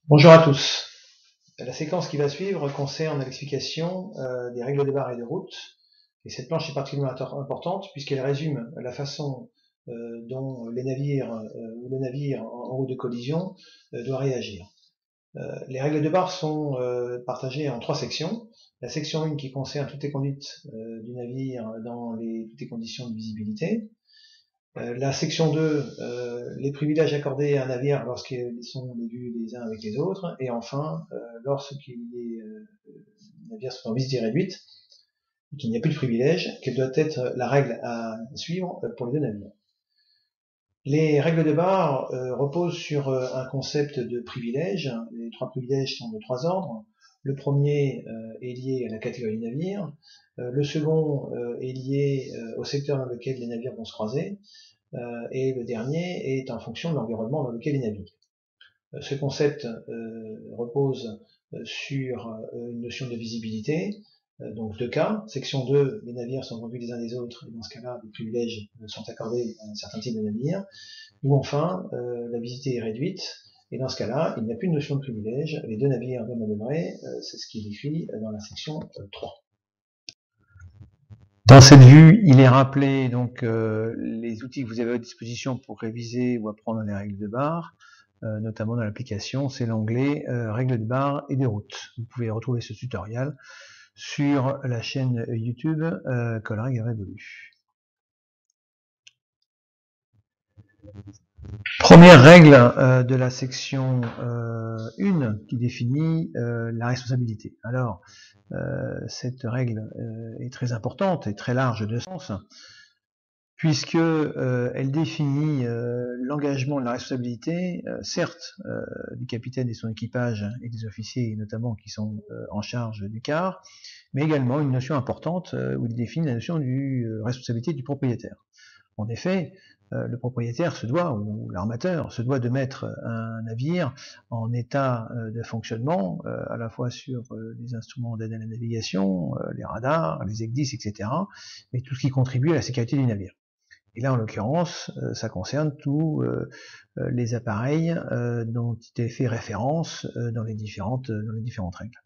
Bonjour à tous. La séquence qui va suivre concerne l'explication des règles de barre et de route. Et cette planche est particulièrement importante puisqu'elle résume la façon dont les navires ou le navire en route de collision doit réagir. Les règles de barre sont partagées en trois sections. La section 1 qui concerne toutes les conduites du navire dans toutes les conditions de visibilité. La section 2, les privilèges accordés à un navire lorsqu'ils sont vus les uns avec les autres. Et enfin, les navires sont en visite réduite, et qu'il n'y a plus de privilèges, quelle doit être la règle à suivre pour les deux navires. Les règles de barre reposent sur un concept de privilège. Les trois privilèges sont de trois ordres. Le premier est lié à la catégorie du navire. Le second est lié au secteur dans lequel les navires vont se croiser. Et le dernier est en fonction de l'environnement dans lequel il navigue. Ce concept repose sur une notion de visibilité, donc deux cas. Section 2, les navires sont revus les uns des autres, et dans ce cas-là, les privilèges sont accordés à un certain type de navire. Ou enfin, la visibilité est réduite, et dans ce cas-là, il n'y a plus de notion de privilège, les deux navires doivent manœuvrer, c'est ce qui est décrit dans la section 3. Dans cette vue, il est rappelé donc les outils que vous avez à disposition pour réviser ou apprendre les règles de barre, notamment dans l'application, c'est l'onglet règles de barre et de route. Vous pouvez retrouver ce tutoriel sur la chaîne YouTube Colreg Révolu. Première règle de la section 1 qui définit la responsabilité. Alors, cette règle est très importante et très large de sens, puisque elle définit l'engagement et la responsabilité, certes, du capitaine et son équipage et des officiers notamment qui sont en charge du quart, mais également une notion importante où il définit la notion de responsabilité du propriétaire. En effet, le propriétaire se doit, ou l'armateur, se doit de mettre un navire en état de fonctionnement, à la fois sur les instruments d'aide à la navigation, les radars, les ECDIS, etc., mais tout ce qui contribue à la sécurité du navire. Et là, en l'occurrence, ça concerne tous les appareils dont il est fait référence dans les différentes règles.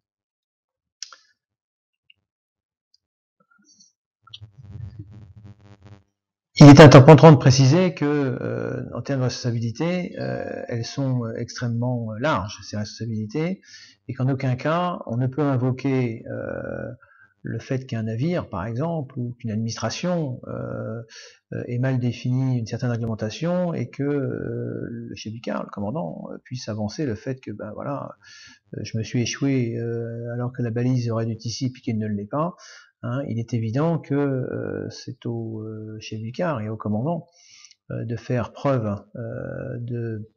Il est important de préciser que, en termes de responsabilité, elles sont extrêmement larges, ces responsabilités, et qu'en aucun cas, on ne peut invoquer le fait qu'un navire, par exemple, ou qu'une administration ait mal défini une certaine réglementation et que le chef du quart, le commandant, puisse avancer le fait que, ben voilà, je me suis échoué alors que la balise aurait dû être ici puis qu'elle ne l'est pas. Hein, il est évident que c'est au chef du quart et au commandant de faire preuve de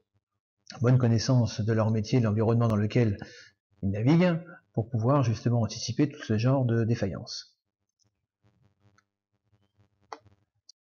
bonne connaissance de leur métier, de l'environnement dans lequel ils naviguent, pour pouvoir justement anticiper tout ce genre de défaillances.